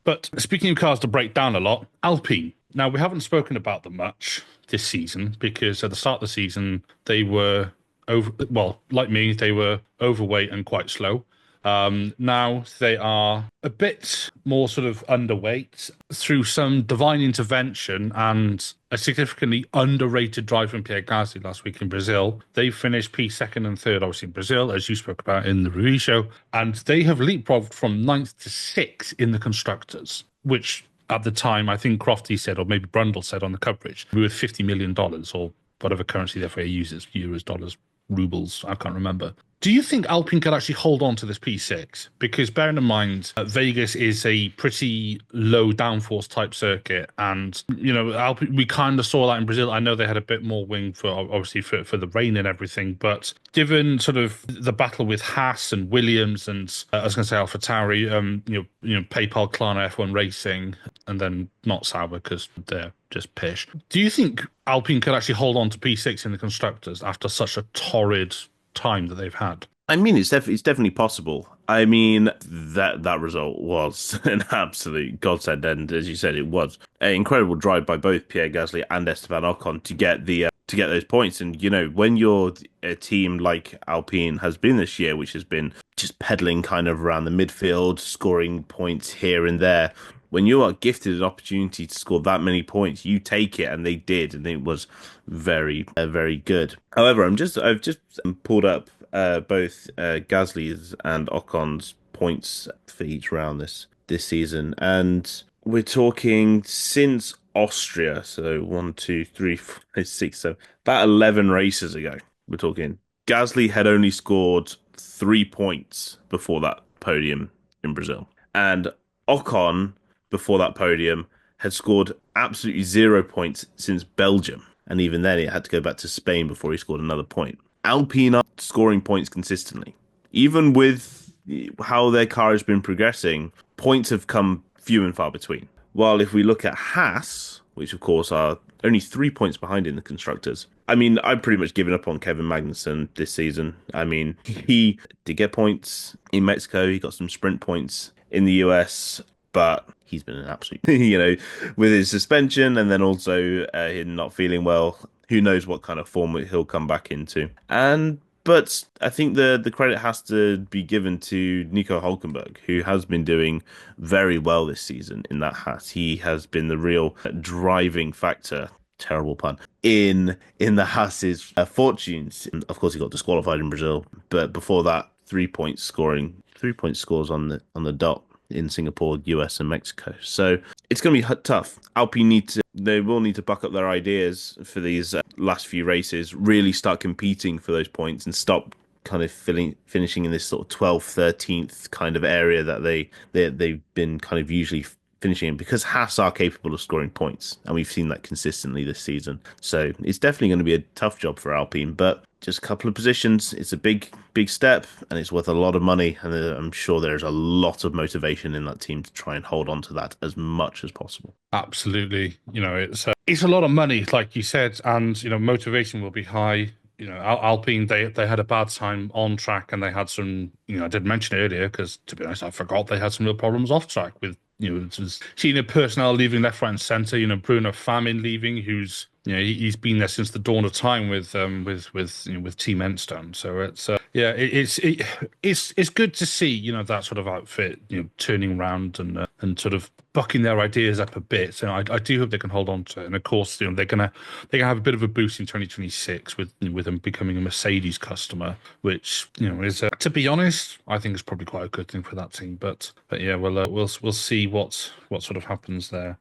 But speaking of cars that break down a lot, Alpine. Now, we haven't spoken about them much this season because at the start of the season, they were well, like me, they were overweight and quite slow. Now they are a bit more sort of underweight through some divine intervention and a significantly underrated drive from Pierre Gasly last week in Brazil. They finished P second and third, obviously in Brazil, as you spoke about in the review show, and they have leapfrogged from ninth to sixth in the constructors, which at the time I think Crofty said, or maybe Brundle said on the coverage, we were $50 million or whatever currency the FIA uses, euros, dollars, rubles, I can't remember. Do you think Alpine could actually hold on to this P6? Because bearing in mind, Vegas is a pretty low downforce type circuit. And, Alpine, we kind of saw that in Brazil. I know they had a bit more wing for, obviously, for the rain and everything. But given sort of the battle with Haas and Williams and, I was going to say AlphaTauri, PayPal, Klarna, F1 Racing, and then not Sauber because they're just pish. Do you think Alpine could actually hold on to P6 in the constructors after such a torrid time that they've had? I mean, it's definitely possible. I mean, that result was an absolute godsend, and as you said, it was an incredible drive by both Pierre Gasly and Esteban Ocon to get those points. And when you're a team like Alpine has been this year, which has been just pedaling kind of around the midfield, scoring points here and there. When you are gifted an opportunity to score that many points, you take it, and they did, and it was very, very good. However, I've just pulled up both Gasly's and Ocon's points for each round this season, and we're talking since Austria, so 1, 2, 3, 4, 5, 6, 7, about 11 races ago. We're talking Gasly had only scored 3 points before that podium in Brazil, and Ocon before that podium had scored absolutely 0 points since Belgium. And even then, it had to go back to Spain before he scored another point. Alpine are scoring points consistently. Even with how their car has been progressing, points have come few and far between. While if we look at Haas, which of course are only 3 points behind in the constructors, I mean, I've pretty much given up on Kevin Magnussen this season. I mean, he did get points in Mexico. He got some sprint points in the US, but he's been an absolute, with his suspension and then also him not feeling well. Who knows what kind of form he'll come back into. But I think the credit has to be given to Nico Hülkenberg, who has been doing very well this season in that Haas. He has been the real driving factor. Terrible pun in the Haas's fortunes. Of course, he got disqualified in Brazil, but before that, 3 point scores on the dot in Singapore, US, and Mexico. So it's going to be tough. Alpine they will need to buck up their ideas for these last few races, really start competing for those points and stop kind of finishing in this sort of 12th, 13th kind of area that they've been kind of usually finishing in, because Haas are capable of scoring points, and we've seen that consistently this season. So it's definitely going to be a tough job for Alpine, but just a couple of positions. It's a big step, and it's worth a lot of money, and I'm sure there's a lot of motivation in that team to try and hold on to that as much as possible. Absolutely. It's a lot of money, like you said, and motivation will be high. Alpine, they had a bad time on track, and they had some, I did mention it earlier because, to be honest, I forgot they had some real problems off track with, senior personnel leaving left, right, and centre. Bruno Famin leaving, who's he's been there since the dawn of time with Team Enstone. So it's good to see that sort of outfit turning around and sort of bucking their ideas up a bit. So I do hope they can hold on to it. And of course, they're gonna have a bit of a boost in 2026 with them becoming a Mercedes customer, which is to be honest, I think is probably quite a good thing for that team. But yeah, we'll see what sort of happens there.